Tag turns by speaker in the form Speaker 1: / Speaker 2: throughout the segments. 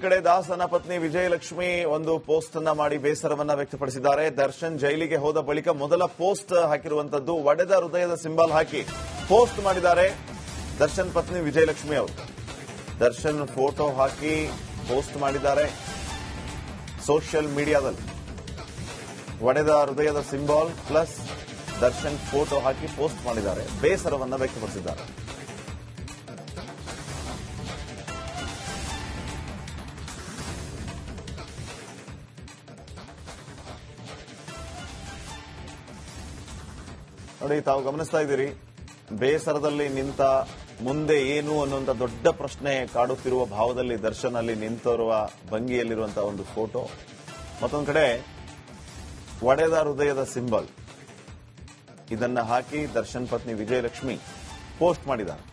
Speaker 1: ಕಡೆ ದಾಸನ ಪತ್ನಿ ವಿಜಯಲಕ್ಷ್ಮಿ ಒಂದು ಪೋಸ್ಟ್ ಅನ್ನ ಮಾಡಿ ಬೇಸರವನ್ನ ವ್ಯಕ್ತಪಡಿಸಿದ್ದಾರೆ. ದರ್ಶನ್ ಜೈಲಿಗೆ ಹೋದ ಬಳಿಕ ಮೊದಲ ಪೋಸ್ಟ್ ಹಾಕಿರುವಂತದ್ದು ಒಡೆದ ಹೃದಯದ ಸಿಂಬಲ್ ಹಾಕಿ ಪೋಸ್ಟ್ ಮಾಡಿದ್ದಾರೆ ದರ್ಶನ್ ಪತ್ನಿ ವಿಜಯಲಕ್ಷ್ಮಿ ಅವರು. ದರ್ಶನ್ ಫೋಟೋ ಹಾಕಿ ಪೋಸ್ಟ್ ಮಾಡಿದ್ದಾರೆ ಸೋಷಿಯಲ್ ಮೀಡಿಯಾದಲ್ಲಿ. ಒಡೆದ ಹೃದಯದ ಸಿಂಬಲ್ ಪ್ಲಸ್ ದರ್ಶನ್ ಫೋಟೋ ಹಾಕಿ ಪೋಸ್ಟ್ ಮಾಡಿದ್ದಾರೆ, ಬೇಸರವನ್ನ ವ್ಯಕ್ತಪಡಿಸಿದ್ದಾರೆ. ನೋಡಿ, ತಾವು ಗಮನಿಸ್ತಾ ಇದ್ದೀರಿ, ಬೇಸರದಲ್ಲಿ ನಿಂತ ಮುಂದೆ ಏನು ಅನ್ನುವಂಥ ದೊಡ್ಡ ಪ್ರಶ್ನೆ ಕಾಡುತ್ತಿರುವ ಭಾವದಲ್ಲಿ ದರ್ಶನ್ ಅಲ್ಲಿ ನಿಂತಿರುವ ಭಂಗಿಯಲ್ಲಿರುವಂತಹ ಒಂದು ಫೋಟೋ. ಮತ್ತೊಂದು ಕಡೆ ಒಡೆದ ಹೃದಯದ ಸಿಂಬಲ್ ಇದನ್ನ ಹಾಕಿ ದರ್ಶನ್ ಪತ್ನಿ ವಿಜಯಲಕ್ಷ್ಮಿ ಪೋಸ್ಟ್ ಮಾಡಿದ್ದಾರೆ.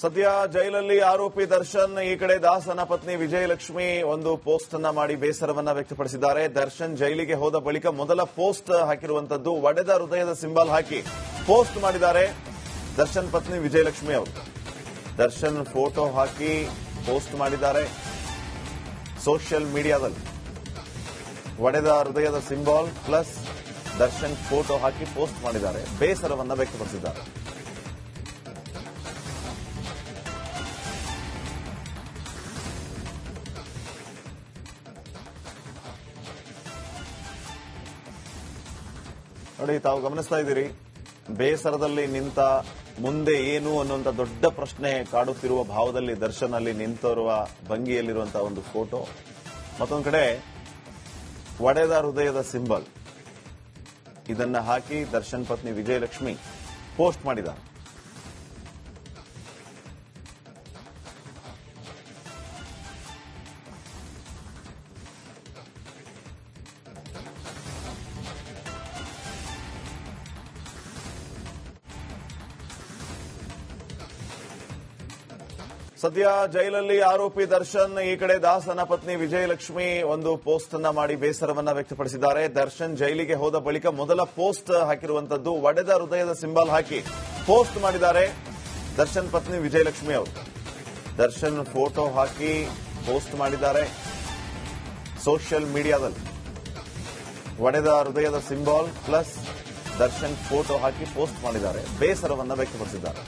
Speaker 1: ಸದ್ಯ ಜೈಲಲ್ಲಿ ಆರೋಪಿ ದರ್ಶನ್, ಈ ಕಡೆ ದಾಸನ ಪತ್ನಿ ವಿಜಯಲಕ್ಷ್ಮಿ ಒಂದು ಪೋಸ್ಟ್ ಅನ್ನ ಮಾಡಿ ಬೇಸರವನ್ನ ವ್ಯಕ್ತಪಡಿಸಿದ್ದಾರೆ. ದರ್ಶನ್ ಜೈಲಿಗೆ ಹೋದ ಬಳಿಕ ಮೊದಲ ಪೋಸ್ಟ್ ಹಾಕಿರುವಂತದ್ದು ಒಡೆದ ಹೃದಯದ ಸಿಂಬಲ್ ಹಾಕಿ ಪೋಸ್ಟ್ ಮಾಡಿದ್ದಾರೆ ದರ್ಶನ್ ಪತ್ನಿ ವಿಜಯಲಕ್ಷ್ಮಿ ಅವರು. ದರ್ಶನ್ ಫೋಟೋ ಹಾಕಿ ಪೋಸ್ಟ್ ಮಾಡಿದ್ದಾರೆ ಸೋಷಿಯಲ್ ಮೀಡಿಯಾದಲ್ಲಿ. ಒಡೆದ ಹೃದಯದ ಸಿಂಬಲ್ ಪ್ಲಸ್ ದರ್ಶನ್ ಫೋಟೋ ಹಾಕಿ ಪೋಸ್ಟ್ ಮಾಡಿದ್ದಾರೆ, ಬೇಸರವನ್ನ ವ್ಯಕ್ತಪಡಿಸಿದ್ದಾರೆ. ನೋಡಿ, ತಾವು ಗಮನಿಸ್ತಾ ಇದ್ದೀರಿ, ಬೇಸರದಲ್ಲಿ ನಿಂತ ಮುಂದೆ ಏನು ಅನ್ನುವಂಥ ದೊಡ್ಡ ಪ್ರಶ್ನೆ ಕಾಡುತ್ತಿರುವ ಭಾವದಲ್ಲಿ ದರ್ಶನ್ ಅಲ್ಲಿ ನಿಂತಿರುವ ಭಂಗಿಯಲ್ಲಿರುವಂತಹ ಒಂದು ಫೋಟೋ. ಮತ್ತೊಂದು ಕಡೆ ಒಡೆದ ಹೃದಯದ ಸಿಂಬಲ್ ಇದನ್ನ ಹಾಕಿ ದರ್ಶನ್ ಪತ್ನಿ ವಿಜಯಲಕ್ಷ್ಮಿ ಪೋಸ್ಟ್ ಮಾಡಿದ್ದಾರೆ. ಸದ್ಯ ಜೈಲಲ್ಲಿ ಆರೋಪಿ ದರ್ಶನ್, ಈ ಕಡೆ ದಾಸನ ಪತ್ನಿ ವಿಜಯಲಕ್ಷ್ಮಿ ಒಂದು ಪೋಸ್ಟ್ ಅನ್ನ ಮಾಡಿ ಬೇಸರವನ್ನ ವ್ಯಕ್ತಪಡಿಸಿದ್ದಾರೆ. ದರ್ಶನ್ ಜೈಲಿಗೆ ಹೋದ ಬಳಿಕ ಮೊದಲ ಪೋಸ್ಟ್ ಹಾಕಿರುವಂತದ್ದು ಒಡೆದ ಹೃದಯದ ಸಿಂಬಲ್ ಹಾಕಿ ಪೋಸ್ಟ್ ಮಾಡಿದ್ದಾರೆ ದರ್ಶನ್ ಪತ್ನಿ ವಿಜಯಲಕ್ಷ್ಮಿ ಅವರು. ದರ್ಶನ್ ಫೋಟೋ ಹಾಕಿ ಪೋಸ್ಟ್ ಮಾಡಿದ್ದಾರೆ ಸೋಷಿಯಲ್ ಮೀಡಿಯಾದಲ್ಲಿ. ಒಡೆದ ಹೃದಯದ ಸಿಂಬಲ್ ಪ್ಲಸ್ ದರ್ಶನ್ ಫೋಟೋ ಹಾಕಿ ಪೋಸ್ಟ್ ಮಾಡಿದ್ದಾರೆ, ಬೇಸರವನ್ನ ವ್ಯಕ್ತಪಡಿಸಿದ್ದಾರೆ.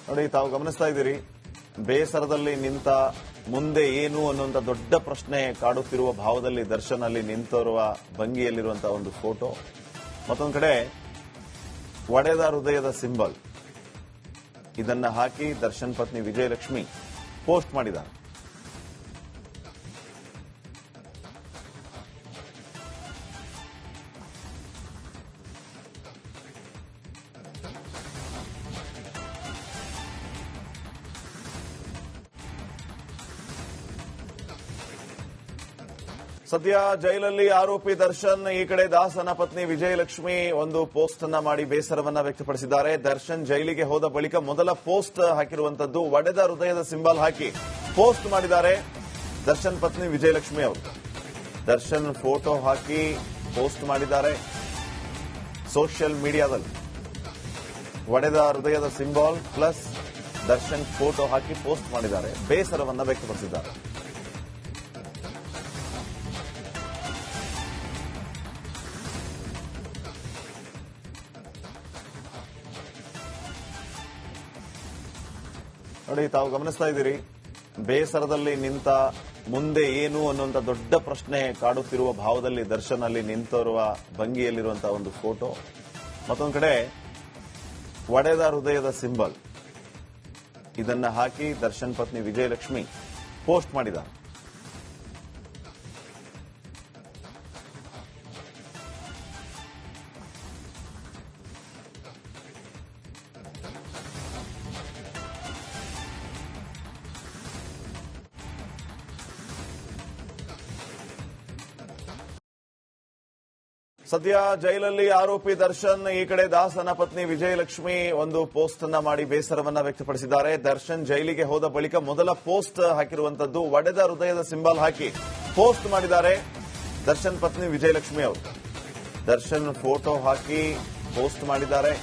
Speaker 1: ನೋಡಿ, ತಾವು ಗಮನಿಸ್ತಾ ಇದ್ದೀರಿ, ಬೇಸರದಲ್ಲಿ ನಿಂತ ಮುಂದೆ ಏನು ಅನ್ನುವಂಥ ದೊಡ್ಡ ಪ್ರಶ್ನೆ ಕಾಡುತ್ತಿರುವ ಭಾವದಲ್ಲಿ ದರ್ಶನ್ ಅಲ್ಲಿ ನಿಂತಿರುವ ಭಂಗಿಯಲ್ಲಿರುವಂತಹ ಒಂದು ಫೋಟೋ. ಮತ್ತೊಂದು ಕಡೆ ಒಡೆದ ಹೃದಯದ ಸಿಂಬಲ್ ಇದನ್ನ ಹಾಕಿ ದರ್ಶನ್ ಪತ್ನಿ ವಿಜಯಲಕ್ಷ್ಮಿ ಪೋಸ್ಟ್ ಮಾಡಿದ್ದಾರೆ. ಸದ್ಯ ಜೈಲಲ್ಲಿ ಆರೋಪಿ ದರ್ಶನ್, ಈ ಕಡೆ ದಾಸನ ಪತ್ನಿ ವಿಜಯಲಕ್ಷ್ಮಿ ಒಂದು ಪೋಸ್ಟ್ ಅನ್ನ ಮಾಡಿ ಬೇಸರವನ್ನ ವ್ಯಕ್ತಪಡಿಸಿದ್ದಾರೆ. ದರ್ಶನ್ ಜೈಲಿಗೆ ಹೋದ ಬಳಿಕ ಮೊದಲ ಪೋಸ್ಟ್ ಹಾಕಿರುವಂತದ್ದು ಒಡೆದ ಹೃದಯದ ಸಿಂಬಲ್ ಹಾಕಿ ಪೋಸ್ಟ್ ಮಾಡಿದ್ದಾರೆ ದರ್ಶನ್ ಪತ್ನಿ ವಿಜಯಲಕ್ಷ್ಮಿ ಅವರು. ದರ್ಶನ್ ಫೋಟೋ ಹಾಕಿ ಪೋಸ್ಟ್ ಮಾಡಿದ್ದಾರೆ ಸೋಷಿಯಲ್ ಮೀಡಿಯಾದಲ್ಲಿ. ಒಡೆದ ಹೃದಯದ ಸಿಂಬಲ್ ಪ್ಲಸ್ ದರ್ಶನ್ ಫೋಟೋ ಹಾಕಿ ಪೋಸ್ಟ್ ಮಾಡಿದ್ದಾರೆ, ಬೇಸರವನ್ನ ವ್ಯಕ್ತಪಡಿಸಿದ್ದಾರೆ. ನೋಡಿ, ತಾವು ಗಮನಿಸ್ತಾ ಇದ್ದೀರಿ, ಬೇಸರದಲ್ಲಿ ನಿಂತ ಮುಂದೆ ಏನು ಅನ್ನುವಂಥ ದೊಡ್ಡ ಪ್ರಶ್ನೆ ಕಾಡುತ್ತಿರುವ ಭಾವದಲ್ಲಿ ದರ್ಶನ್ ಅಲ್ಲಿ ನಿಂತಿರುವ ಭಂಗಿಯಲ್ಲಿರುವಂತಹ ಒಂದು ಫೋಟೋ. ಮತ್ತೊಂದು ಕಡೆ ಒಡೆದ ಹೃದಯದ ಸಿಂಬಲ್ ಇದನ್ನ ಹಾಕಿ ದರ್ಶನ್ ಪತ್ನಿ ವಿಜಯಲಕ್ಷ್ಮಿ ಪೋಸ್ಟ್ ಮಾಡಿದ್ದಾರೆ. ಸದ್ಯ ಜೈಲಲ್ಲಿ ಆರೋಪಿ ದರ್ಶನ್, ಈ ಕಡೆ ದಾಸನ ಪತ್ನಿ ವಿಜಯಲಕ್ಷ್ಮಿ ಒಂದು ಪೋಸ್ಟ್ ಅನ್ನ ಮಾಡಿ ಬೇಸರವನ್ನ ವ್ಯಕ್ತಪಡಿಸಿದ್ದಾರೆ. ದರ್ಶನ್ ಜೈಲಿಗೆ ಹೋದ ಬಳಿಕ ಮೊದಲ ಪೋಸ್ಟ್ ಹಾಕಿರುವಂತದ್ದು ಒಡೆದ ಹೃದಯದ ಸಿಂಬಲ್ ಹಾಕಿ ಪೋಸ್ಟ್ ಮಾಡಿದ್ದಾರೆ ದರ್ಶನ್ ಪತ್ನಿ ವಿಜಯಲಕ್ಷ್ಮಿ ಅವರು. ದರ್ಶನ್ ಫೋಟೋ ಹಾಕಿ ಪೋಸ್ಟ್ ಮಾಡಿದ್ದಾರೆ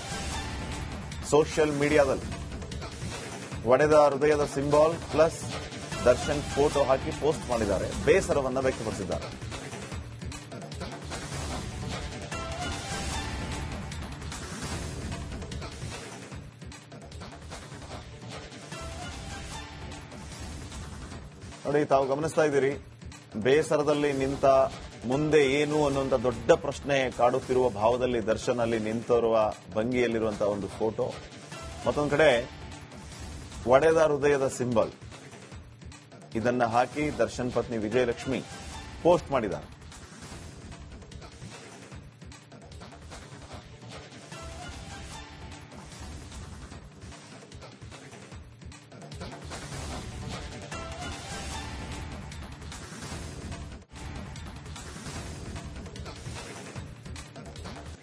Speaker 1: ಸೋಷಿಯಲ್ ಮೀಡಿಯಾದಲ್ಲಿ. ಒಡೆದ ಹೃದಯದ ಸಿಂಬಲ್ ಪ್ಲಸ್ ದರ್ಶನ್ ಫೋಟೋ ಹಾಕಿ ಪೋಸ್ಟ್ ಮಾಡಿದ್ದಾರೆ, ಬೇಸರವನ್ನ ವ್ಯಕ್ತಪಡಿಸಿದ್ದಾರೆ. ನೋಡಿ, ತಾವು ಗಮನಿಸ್ತಾ ಇದ್ದೀರಿ, ಬೇಸರದಲ್ಲಿ ನಿಂತ ಮುಂದೆ ಏನು ಅನ್ನುವಂಥ ದೊಡ್ಡ ಪ್ರಶ್ನೆ ಕಾಡುತ್ತಿರುವ ಭಾವದಲ್ಲಿ ದರ್ಶನ್ ಅಲ್ಲಿ ನಿಂತಿರುವ ಭಂಗಿಯಲ್ಲಿರುವಂತಹ ಒಂದು ಫೋಟೋ. ಮತ್ತೊಂದು ಕಡೆ ಒಡೆದ ಹೃದಯದ ಸಿಂಬಲ್ ಇದನ್ನ ಹಾಕಿ ದರ್ಶನ್ ಪತ್ನಿ ವಿಜಯಲಕ್ಷ್ಮಿ ಪೋಸ್ಟ್ ಮಾಡಿದ್ದಾರೆ.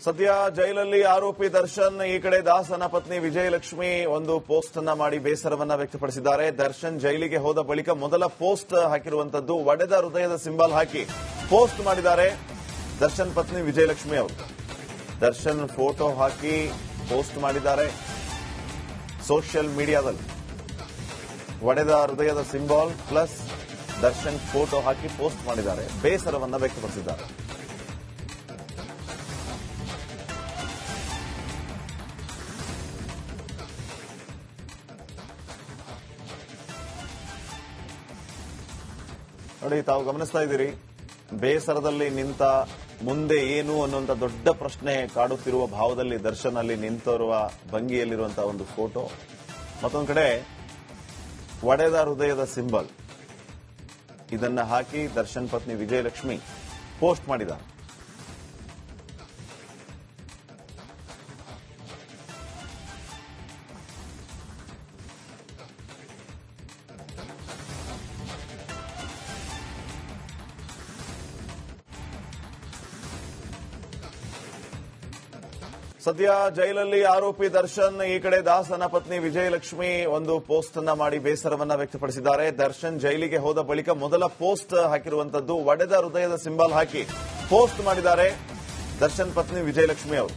Speaker 1: ಸದ್ಯ ಜೈಲಲ್ಲಿ ಆರೋಪಿ ದರ್ಶನ್, ಈ ಕಡೆ ದಾಸನ ಪತ್ನಿ ವಿಜಯಲಕ್ಷ್ಮಿ ಒಂದು ಪೋಸ್ಟ್ ಅನ್ನ ಮಾಡಿ ಬೇಸರವನ್ನ ವ್ಯಕ್ತಪಡಿಸಿದ್ದಾರೆ. ದರ್ಶನ್ ಜೈಲಿಗೆ ಹೋದ ಬಳಿಕ ಮೊದಲ ಪೋಸ್ಟ್ ಹಾಕಿರುವಂತದ್ದು ಒಡೆದ ಹೃದಯದ ಸಿಂಬಲ್ ಹಾಕಿ ಪೋಸ್ಟ್ ಮಾಡಿದ್ದಾರೆ ದರ್ಶನ್ ಪತ್ನಿ ವಿಜಯಲಕ್ಷ್ಮಿ ಅವರು. ದರ್ಶನ್ ಫೋಟೋ ಹಾಕಿ ಪೋಸ್ಟ್ ಮಾಡಿದ್ದಾರೆ ಸೋಷಿಯಲ್ ಮೀಡಿಯಾದಲ್ಲಿ. ಒಡೆದ ಹೃದಯದ ಸಿಂಬಲ್ ಪ್ಲಸ್ ದರ್ಶನ್ ಫೋಟೋ ಹಾಕಿ ಪೋಸ್ಟ್ ಮಾಡಿದ್ದಾರೆ, ಬೇಸರವನ್ನ ವ್ಯಕ್ತಪಡಿಸಿದ್ದಾರೆ. ನೋಡಿ, ತಾವು ಗಮನಿಸ್ತಾ ಇದ್ದೀರಿ, ಬೇಸರದಲ್ಲಿ ನಿಂತ ಮುಂದೆ ಏನು ಅನ್ನುವಂಥ ದೊಡ್ಡ ಪ್ರಶ್ನೆ ಕಾಡುತ್ತಿರುವ ಭಾವದಲ್ಲಿ ದರ್ಶನ್ ಅಲ್ಲಿ ನಿಂತಿರುವ ಭಂಗಿಯಲ್ಲಿರುವಂತಹ ಒಂದು ಫೋಟೋ. ಮತ್ತೊಂದು ಕಡೆ ಒಡೆದ ಹೃದಯದ ಸಿಂಬಲ್ ಇದನ್ನ ಹಾಕಿ ದರ್ಶನ್ ಪತ್ನಿ ವಿಜಯಲಕ್ಷ್ಮಿ ಪೋಸ್ಟ್ ಮಾಡಿದ್ದಾರೆ. ಸದ್ಯ ಜೈಲಲ್ಲಿ ಆರೋಪಿ ದರ್ಶನ್, ಈ ಕಡೆ ದಾಸನ ಪತ್ನಿ ವಿಜಯಲಕ್ಷ್ಮಿ ಒಂದು ಪೋಸ್ಟ್ ಅನ್ನ ಮಾಡಿ ಬೇಸರವನ್ನ ವ್ಯಕ್ತಪಡಿಸಿದ್ದಾರೆ. ದರ್ಶನ್ ಜೈಲಿಗೆ ಹೋದ ಬಳಿಕ ಮೊದಲ ಪೋಸ್ಟ್ ಹಾಕಿರುವಂತದ್ದು ಒಡೆದ ಹೃದಯದ ಸಿಂಬಲ್ ಹಾಕಿ ಪೋಸ್ಟ್ ಮಾಡಿದ್ದಾರೆ ದರ್ಶನ್ ಪತ್ನಿ ವಿಜಯಲಕ್ಷ್ಮಿ ಅವರು.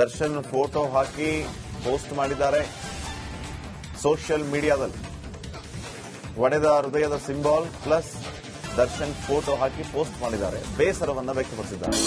Speaker 1: ದರ್ಶನ್ ಫೋಟೋ ಹಾಕಿ ಪೋಸ್ಟ್ ಮಾಡಿದ್ದಾರೆ ಸೋಷಿಯಲ್ ಮೀಡಿಯಾದಲ್ಲಿ. ಒಡೆದ ಹೃದಯದ ಸಿಂಬಲ್ ಪ್ಲಸ್ ದರ್ಶನ್ ಫೋಟೋ ಹಾಕಿ ಪೋಸ್ಟ್ ಮಾಡಿದ್ದಾರೆ, ಬೇಸರವನ್ನ ವ್ಯಕ್ತಪಡಿಸಿದ್ದಾರೆ.